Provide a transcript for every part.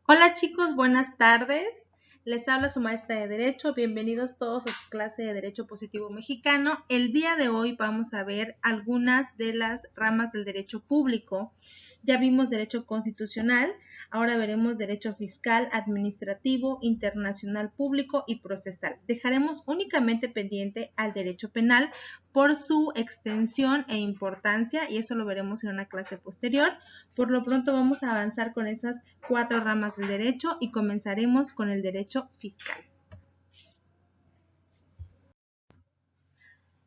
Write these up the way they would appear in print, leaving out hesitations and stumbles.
Hola chicos, buenas tardes. Les habla su maestra de Derecho. Bienvenidos todos a su clase de Derecho Positivo Mexicano. El día de hoy vamos a ver algunas de las ramas del derecho público. Ya vimos derecho constitucional, ahora veremos derecho fiscal, administrativo, internacional público y procesal. Dejaremos únicamente pendiente al derecho penal por su extensión e importancia y eso lo veremos en una clase posterior. Por lo pronto vamos a avanzar con esas 4 ramas del derecho y comenzaremos con el derecho fiscal.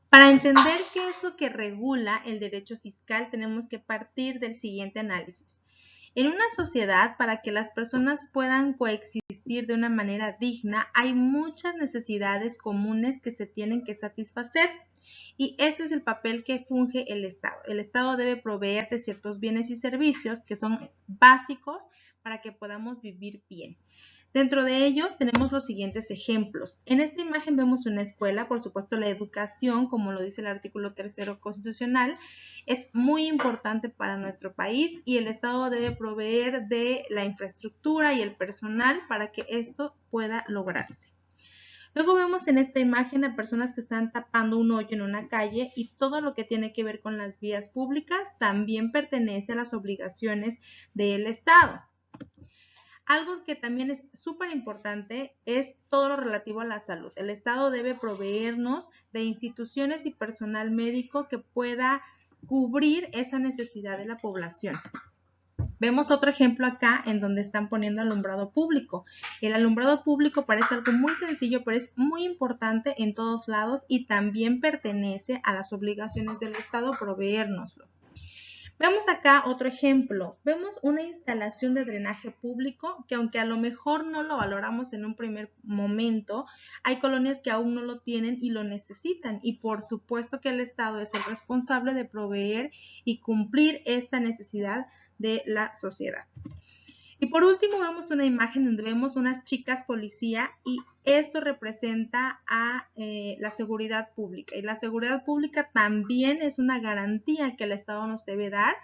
Para entender qué es lo que regula el derecho fiscal, tenemos que partir del siguiente análisis. En una sociedad, para que las personas puedan coexistir de una manera digna, hay muchas necesidades comunes que se tienen que satisfacer. Y este es el papel que funge el Estado. El Estado debe proveer de ciertos bienes y servicios que son básicos para que podamos vivir bien. Dentro de ellos tenemos los siguientes ejemplos. En esta imagen vemos una escuela, por supuesto la educación, como lo dice el artículo 3º constitucional, es muy importante para nuestro país y el Estado debe proveer de la infraestructura y el personal para que esto pueda lograrse. Luego vemos en esta imagen a personas que están tapando un hoyo en una calle y todo lo que tiene que ver con las vías públicas también pertenece a las obligaciones del Estado. Algo que también es súper importante es todo lo relativo a la salud. El Estado debe proveernos de instituciones y personal médico que pueda cubrir esa necesidad de la población. Vemos otro ejemplo acá en donde están poniendo alumbrado público. El alumbrado público parece algo muy sencillo, pero es muy importante en todos lados y también pertenece a las obligaciones del Estado proveérnoslo. Vemos acá otro ejemplo. Vemos una instalación de drenaje público que aunque a lo mejor no lo valoramos en un primer momento, hay colonias que aún no lo tienen y lo necesitan. Y por supuesto que el Estado es el responsable de proveer y cumplir esta necesidad de la sociedad. Y por último vemos una imagen donde vemos unas chicas policía y esto representa a la seguridad pública. Y la seguridad pública también es una garantía que el Estado nos debe dar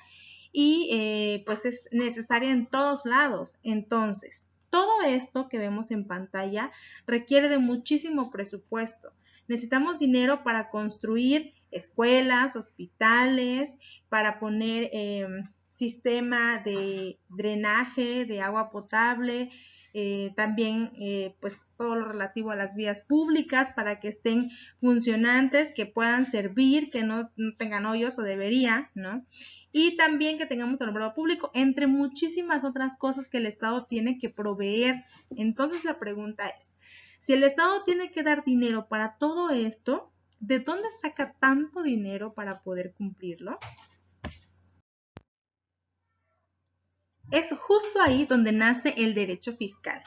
y pues es necesaria en todos lados. Entonces, todo esto que vemos en pantalla requiere de muchísimo presupuesto. Necesitamos dinero para construir escuelas, hospitales, para poner sistema de drenaje, de agua potable, también pues todo lo relativo a las vías públicas para que estén funcionantes, que puedan servir, que no tengan hoyos o debería, ¿no? Y también que tengamos alumbrado público, entre muchísimas otras cosas que el Estado tiene que proveer. Entonces la pregunta es, si el Estado tiene que dar dinero para todo esto, ¿de dónde saca tanto dinero para poder cumplirlo? Es justo ahí donde nace el derecho fiscal.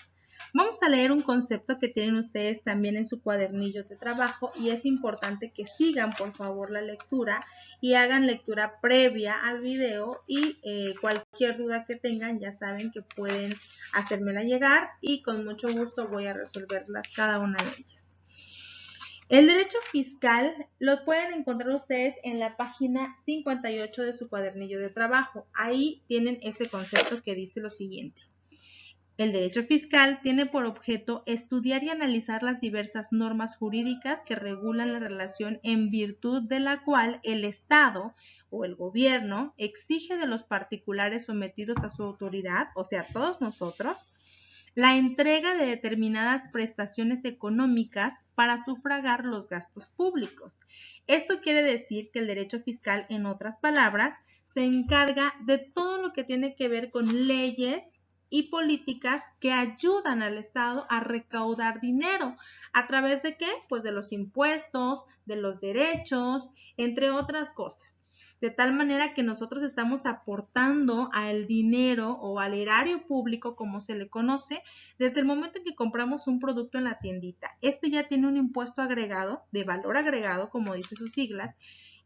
Vamos a leer un concepto que tienen ustedes también en su cuadernillo de trabajo y es importante que sigan por favor la lectura y hagan lectura previa al video y cualquier duda que tengan ya saben que pueden hacérmela llegar y con mucho gusto voy a resolverlas cada una de ellas. El derecho fiscal lo pueden encontrar ustedes en la página 58 de su cuadernillo de trabajo. Ahí tienen este concepto que dice lo siguiente. El derecho fiscal tiene por objeto estudiar y analizar las diversas normas jurídicas que regulan la relación en virtud de la cual el Estado o el gobierno exige de los particulares sometidos a su autoridad, o sea, todos nosotros, la entrega de determinadas prestaciones económicas para sufragar los gastos públicos. Esto quiere decir que el derecho fiscal, en otras palabras, se encarga de todo lo que tiene que ver con leyes y políticas que ayudan al Estado a recaudar dinero. ¿A través de qué? Pues de los impuestos, de los derechos, entre otras cosas. De tal manera que nosotros estamos aportando al dinero o al erario público, como se le conoce, desde el momento en que compramos un producto en la tiendita. Este ya tiene un impuesto agregado, de valor agregado, como dice sus siglas,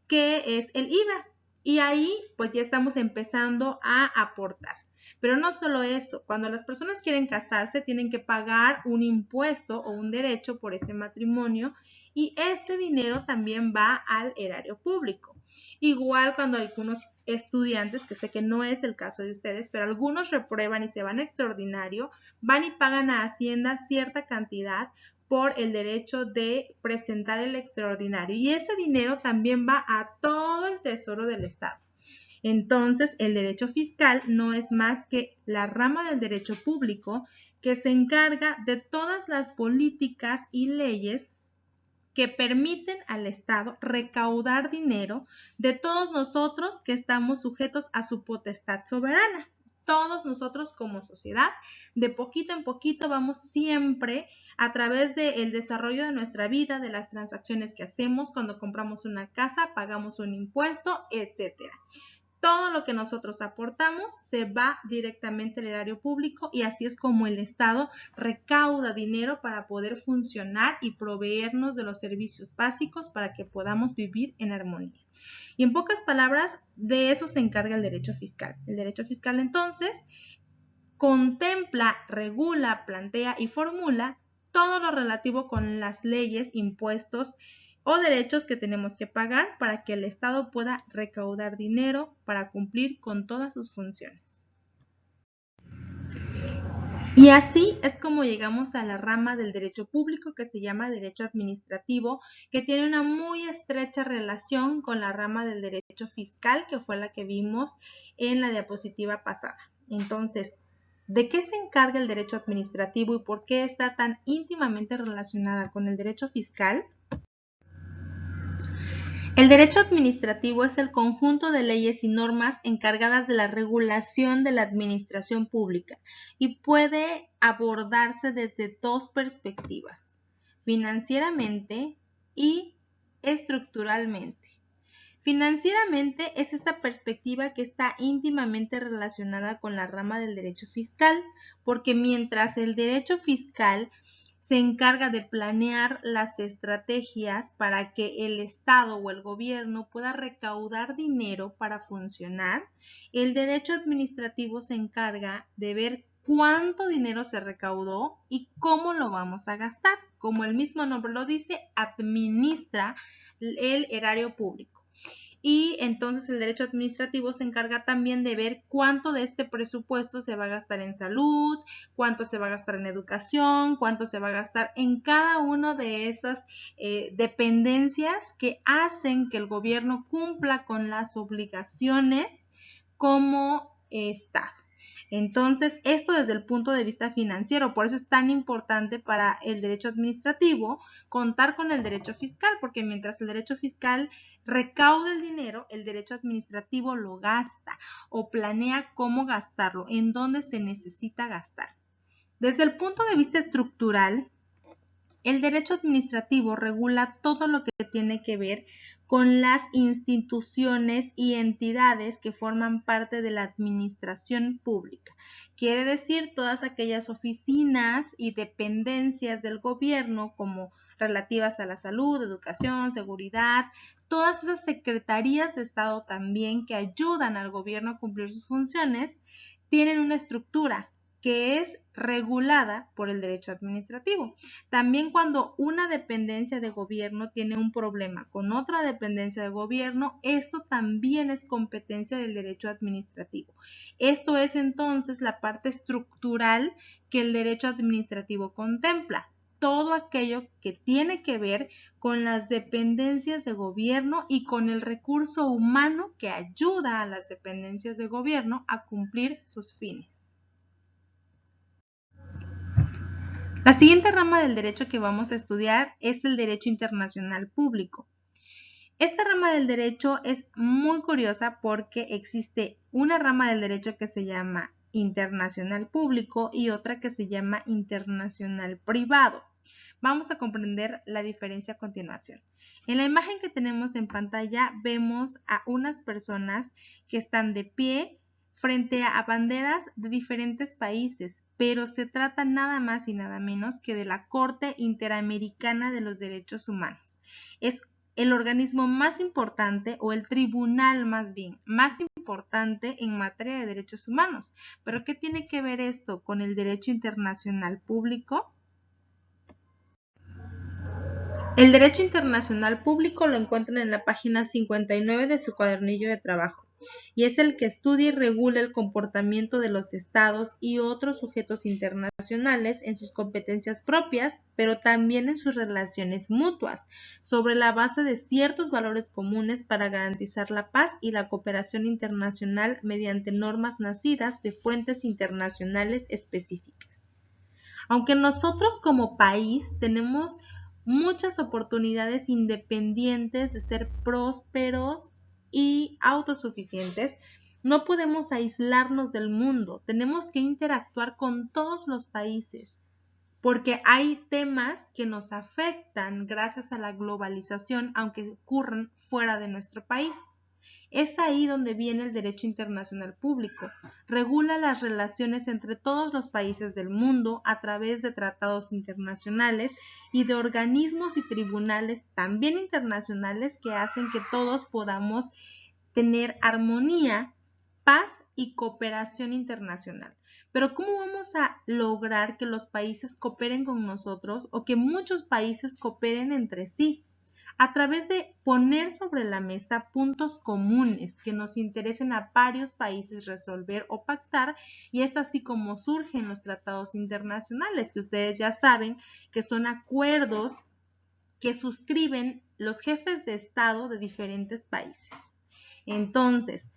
que es el IVA. Y ahí pues ya estamos empezando a aportar. Pero no solo eso, cuando las personas quieren casarse tienen que pagar un impuesto o un derecho por ese matrimonio y ese dinero también va al erario público. Igual cuando algunos estudiantes, que sé que no es el caso de ustedes, pero algunos reprueban y se van a extraordinario, van y pagan a Hacienda cierta cantidad por el derecho de presentar el extraordinario. Y ese dinero también va a todo el tesoro del Estado. Entonces, el derecho fiscal no es más que la rama del derecho público que se encarga de todas las políticas y leyes que permiten al Estado recaudar dinero de todos nosotros que estamos sujetos a su potestad soberana. Todos nosotros como sociedad, de poquito en poquito vamos siempre a través del desarrollo de nuestra vida, de las transacciones que hacemos cuando compramos una casa, pagamos un impuesto, etcétera. Todo lo que nosotros aportamos se va directamente al erario público y así es como el Estado recauda dinero para poder funcionar y proveernos de los servicios básicos para que podamos vivir en armonía. Y en pocas palabras, de eso se encarga el derecho fiscal. El derecho fiscal entonces contempla, regula, plantea y formula todo lo relativo con las leyes, impuestos o derechos que tenemos que pagar para que el Estado pueda recaudar dinero para cumplir con todas sus funciones. Y así es como llegamos a la rama del derecho público que se llama derecho administrativo, que tiene una muy estrecha relación con la rama del derecho fiscal, que fue la que vimos en la diapositiva pasada. Entonces, ¿de qué se encarga el derecho administrativo y por qué está tan íntimamente relacionada con el derecho fiscal? El derecho administrativo es el conjunto de leyes y normas encargadas de la regulación de la administración pública y puede abordarse desde dos perspectivas, financieramente y estructuralmente. Financieramente es esta perspectiva que está íntimamente relacionada con la rama del derecho fiscal, porque mientras el derecho fiscal se encarga de planear las estrategias para que el Estado o el gobierno pueda recaudar dinero para funcionar, el derecho administrativo se encarga de ver cuánto dinero se recaudó y cómo lo vamos a gastar. Como el mismo nombre lo dice, administra el erario público. Y entonces el derecho administrativo se encarga también de ver cuánto de este presupuesto se va a gastar en salud, cuánto se va a gastar en educación, cuánto se va a gastar en cada una de esas dependencias que hacen que el gobierno cumpla con las obligaciones como Estado. Entonces, esto desde el punto de vista financiero, por eso es tan importante para el derecho administrativo contar con el derecho fiscal, porque mientras el derecho fiscal recauda el dinero, el derecho administrativo lo gasta o planea cómo gastarlo, en dónde se necesita gastar. Desde el punto de vista estructural, el derecho administrativo regula todo lo que tiene que ver con las instituciones y entidades que forman parte de la administración pública. Quiere decir todas aquellas oficinas y dependencias del gobierno como relativas a la salud, educación, seguridad, todas esas secretarías de Estado también que ayudan al gobierno a cumplir sus funciones, tienen una estructura que es regulada por el derecho administrativo. También cuando una dependencia de gobierno tiene un problema con otra dependencia de gobierno, esto también es competencia del derecho administrativo. Esto es entonces la parte estructural que el derecho administrativo contempla. Todo aquello que tiene que ver con las dependencias de gobierno y con el recurso humano que ayuda a las dependencias de gobierno a cumplir sus fines. La siguiente rama del derecho que vamos a estudiar es el derecho internacional público. Esta rama del derecho es muy curiosa porque existe una rama del derecho que se llama internacional público y otra que se llama internacional privado. Vamos a comprender la diferencia a continuación. En la imagen que tenemos en pantalla vemos a unas personas que están de pie frente a banderas de diferentes países, pero se trata nada más y nada menos que de la Corte Interamericana de los Derechos Humanos. Es el organismo más importante o el tribunal más bien, más importante en materia de derechos humanos. ¿Pero qué tiene que ver esto con el derecho internacional público? El derecho internacional público lo encuentran en la página 59 de su cuadernillo de trabajo. y es el que estudia y regula el comportamiento de los estados y otros sujetos internacionales en sus competencias propias, pero también en sus relaciones mutuas, sobre la base de ciertos valores comunes para garantizar la paz y la cooperación internacional mediante normas nacidas de fuentes internacionales específicas. Aunque nosotros como país tenemos muchas oportunidades independientes de ser prósperos y autosuficientes, no podemos aislarnos del mundo, tenemos que interactuar con todos los países, porque hay temas que nos afectan gracias a la globalización, aunque ocurran fuera de nuestro país. Es ahí donde viene el derecho internacional público. Regula las relaciones entre todos los países del mundo a través de tratados internacionales y de organismos y tribunales también internacionales que hacen que todos podamos tener armonía, paz y cooperación internacional. Pero ¿cómo vamos a lograr que los países cooperen con nosotros o que muchos países cooperen entre sí? A través de poner sobre la mesa puntos comunes que nos interesen a varios países resolver o pactar, y es así como surgen los tratados internacionales, que ustedes ya saben que son acuerdos que suscriben los jefes de Estado de diferentes países. Entonces,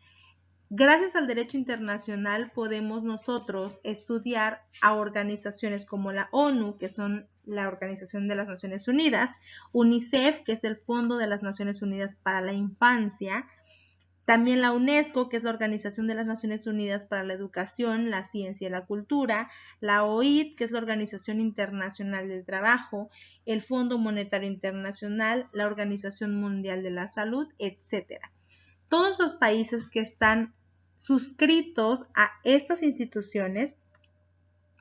gracias al derecho internacional podemos nosotros estudiar a organizaciones como la ONU, que son la Organización de las Naciones Unidas, UNICEF, que es el Fondo de las Naciones Unidas para la Infancia, también la UNESCO, que es la Organización de las Naciones Unidas para la Educación, la Ciencia y la Cultura, la OIT, que es la Organización Internacional del Trabajo, el Fondo Monetario Internacional, la Organización Mundial de la Salud, etc. Todos los países que están suscritos a estas instituciones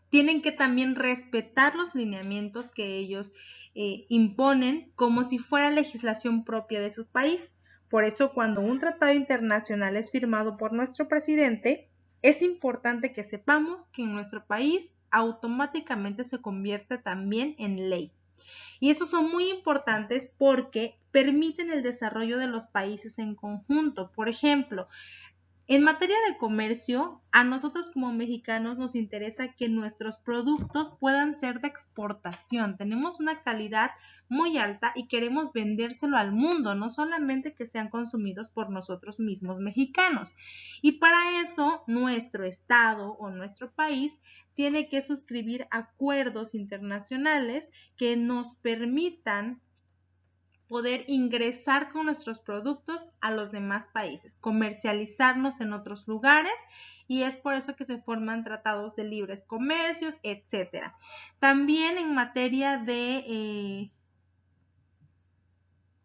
tienen que también respetar los lineamientos que ellos imponen como si fuera legislación propia de su país. Por eso, cuando un tratado internacional es firmado por nuestro presidente, es importante que sepamos que en nuestro país automáticamente se convierte también en ley. Y estos son muy importantes porque permiten el desarrollo de los países en conjunto. Por ejemplo, en materia de comercio, a nosotros como mexicanos nos interesa que nuestros productos puedan ser de exportación. Tenemos una calidad muy alta y queremos vendérselo al mundo, no solamente que sean consumidos por nosotros mismos mexicanos. Y para eso, nuestro estado o nuestro país tiene que suscribir acuerdos internacionales que nos permitan poder ingresar con nuestros productos a los demás países, comercializarnos en otros lugares, y es por eso que se forman tratados de libres comercios, etcétera. También en materia de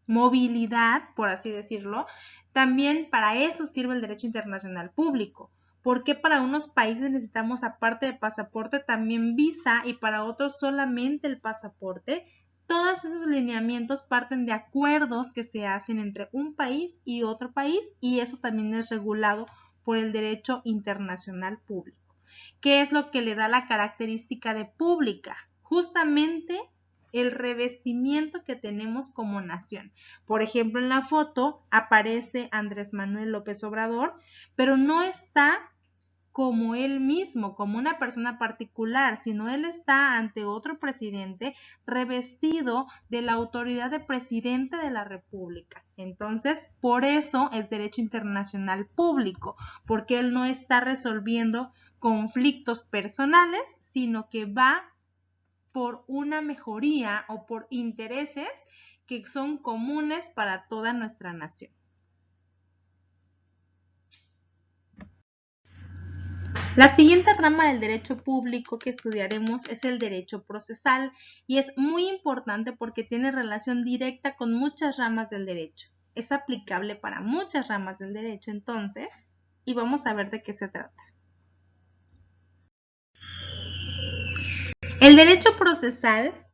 movilidad, por así decirlo, también para eso sirve el derecho internacional público. Porque para unos países necesitamos, aparte de pasaporte, también visa, y para otros solamente el pasaporte? Todos esos lineamientos parten de acuerdos que se hacen entre un país y otro país, y eso también es regulado por el derecho internacional público. ¿Qué es lo que le da la característica de pública? Justamente el revestimiento que tenemos como nación. Por ejemplo, en la foto aparece Andrés Manuel López Obrador, pero no está como él mismo, como una persona particular, sino él está ante otro presidente revestido de la autoridad de presidente de la República. Entonces, por eso es derecho internacional público, porque él no está resolviendo conflictos personales, sino que va por una mejoría o por intereses que son comunes para toda nuestra nación. La siguiente rama del derecho público que estudiaremos es el derecho procesal, y es muy importante porque tiene relación directa con muchas ramas del derecho. Es aplicable para muchas ramas del derecho, entonces, y vamos a ver de qué se trata. El derecho procesal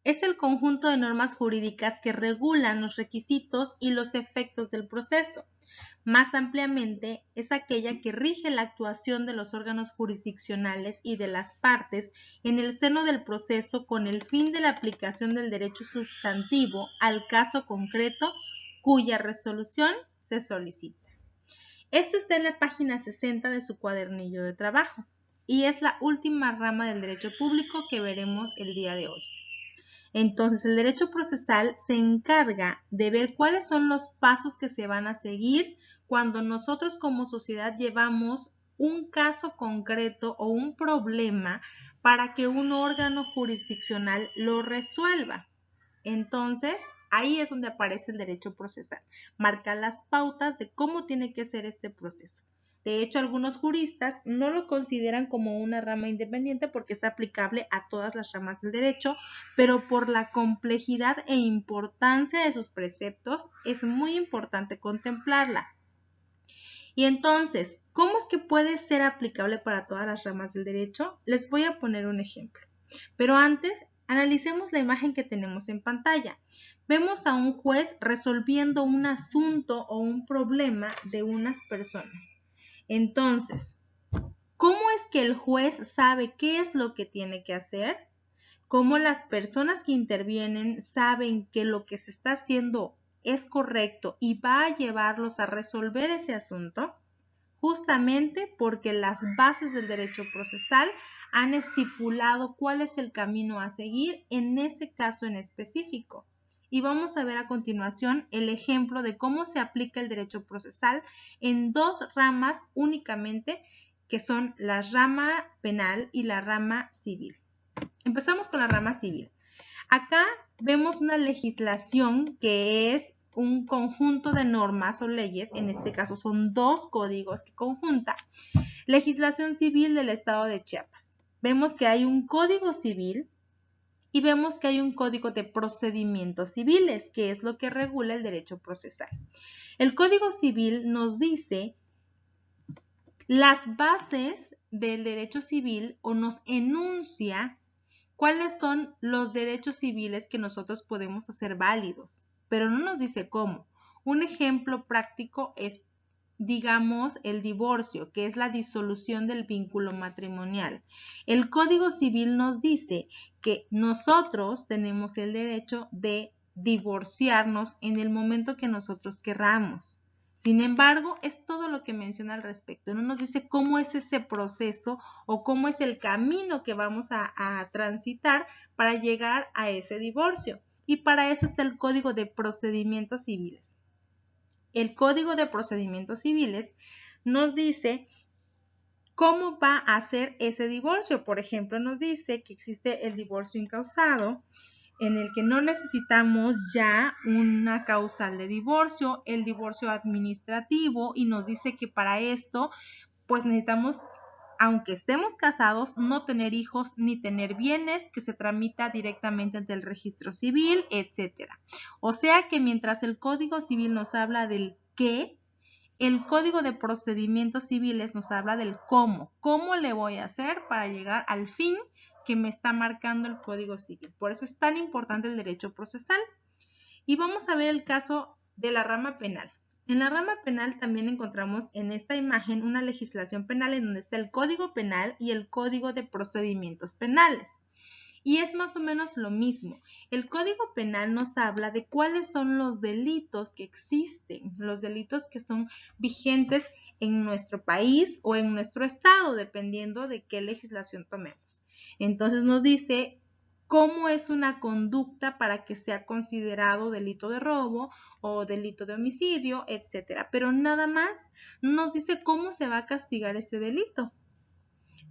es el conjunto de normas jurídicas que regulan los requisitos y los efectos del proceso. Más ampliamente, es aquella que rige la actuación de los órganos jurisdiccionales y de las partes en el seno del proceso con el fin de la aplicación del derecho sustantivo al caso concreto cuya resolución se solicita. Esto está en la página 60 de su cuadernillo de trabajo y es la última rama del derecho público que veremos el día de hoy. Entonces, el derecho procesal se encarga de ver cuáles son los pasos que se van a seguir cuando nosotros como sociedad llevamos un caso concreto o un problema para que un órgano jurisdiccional lo resuelva. Entonces, ahí es donde aparece el derecho procesal, marca las pautas de cómo tiene que ser este proceso. De hecho, algunos juristas no lo consideran como una rama independiente porque es aplicable a todas las ramas del derecho, pero por la complejidad e importancia de sus preceptos es muy importante contemplarla. Y entonces, ¿cómo es que puede ser aplicable para todas las ramas del derecho? Les voy a poner un ejemplo. Pero antes, analicemos la imagen que tenemos en pantalla. Vemos a un juez resolviendo un asunto o un problema de unas personas. Entonces, ¿cómo es que el juez sabe qué es lo que tiene que hacer? ¿Cómo las personas que intervienen saben que lo que se está haciendo es correcto y va a llevarlos a resolver ese asunto? Justamente porque las bases del derecho procesal han estipulado cuál es el camino a seguir en ese caso en específico. Y vamos a ver a continuación el ejemplo de cómo se aplica el derecho procesal en dos ramas únicamente, que son la rama penal y la rama civil. Empezamos con la rama civil. Acá vemos una legislación que es un conjunto de normas o leyes, en este caso son dos códigos que conjunta. Legislación civil del estado de Chiapas. Vemos que hay un código civil y vemos que hay un código de procedimientos civiles, que es lo que regula el derecho procesal. El código civil nos dice las bases del derecho civil o nos enuncia cuáles son los derechos civiles que nosotros podemos hacer válidos, pero no nos dice cómo. Un ejemplo práctico es, digamos, el divorcio, que es la disolución del vínculo matrimonial. El Código Civil nos dice que nosotros tenemos el derecho de divorciarnos en el momento que nosotros querramos. Sin embargo, es todo lo que menciona al respecto. No nos dice cómo es ese proceso o cómo es el camino que vamos a transitar para llegar a ese divorcio. Y para eso está el Código de Procedimientos Civiles. El Código de Procedimientos Civiles nos dice cómo va a ser ese divorcio. Por ejemplo, nos dice que existe el divorcio incausado, en el que no necesitamos ya una causal de divorcio, el divorcio administrativo, y nos dice que para esto, pues necesitamos, aunque estemos casados, no tener hijos ni tener bienes, que se tramita directamente ante el registro civil, etcétera. O sea que mientras el Código Civil nos habla del qué, el Código de Procedimientos Civiles nos habla del cómo. ¿Cómo le voy a hacer para llegar al fin que me está marcando el Código Civil? Por eso es tan importante el derecho procesal. Y vamos a ver el caso de la rama penal. En la rama penal también encontramos en esta imagen una legislación penal en donde está el Código Penal y el Código de Procedimientos Penales. Y es más o menos lo mismo. El Código Penal nos habla de cuáles son los delitos que existen, los delitos que son vigentes en nuestro país o en nuestro estado, dependiendo de qué legislación tomemos. Entonces nos dice cómo es una conducta para que sea considerado delito de robo o delito de homicidio, etcétera. Pero nada más nos dice cómo se va a castigar ese delito.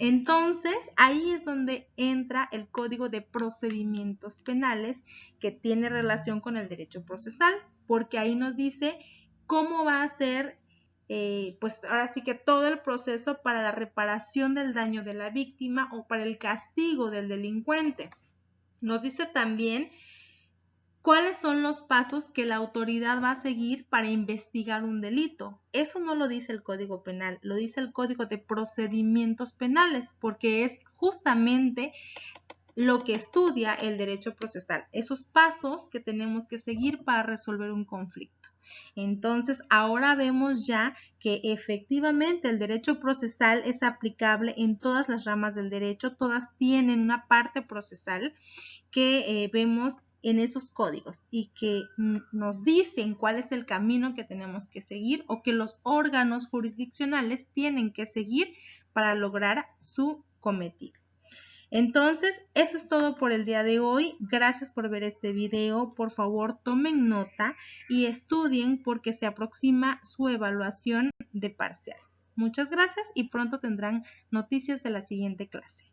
Entonces, ahí es donde entra el Código de Procedimientos Penales, que tiene relación con el derecho procesal, porque ahí nos dice cómo va a ser, pues ahora sí que todo el proceso para la reparación del daño de la víctima o para el castigo del delincuente. Nos dice también ¿cuáles son los pasos que la autoridad va a seguir para investigar un delito? Eso no lo dice el Código Penal, lo dice el Código de Procedimientos Penales, porque es justamente lo que estudia el derecho procesal, esos pasos que tenemos que seguir para resolver un conflicto. Entonces, ahora vemos ya que efectivamente el derecho procesal es aplicable en todas las ramas del derecho, todas tienen una parte procesal que vemos en esos códigos y que nos dicen cuál es el camino que tenemos que seguir o que los órganos jurisdiccionales tienen que seguir para lograr su cometido. Entonces, eso es todo por el día de hoy. Gracias por ver este video. Por favor, tomen nota y estudien porque se aproxima su evaluación de parcial. Muchas gracias y pronto tendrán noticias de la siguiente clase.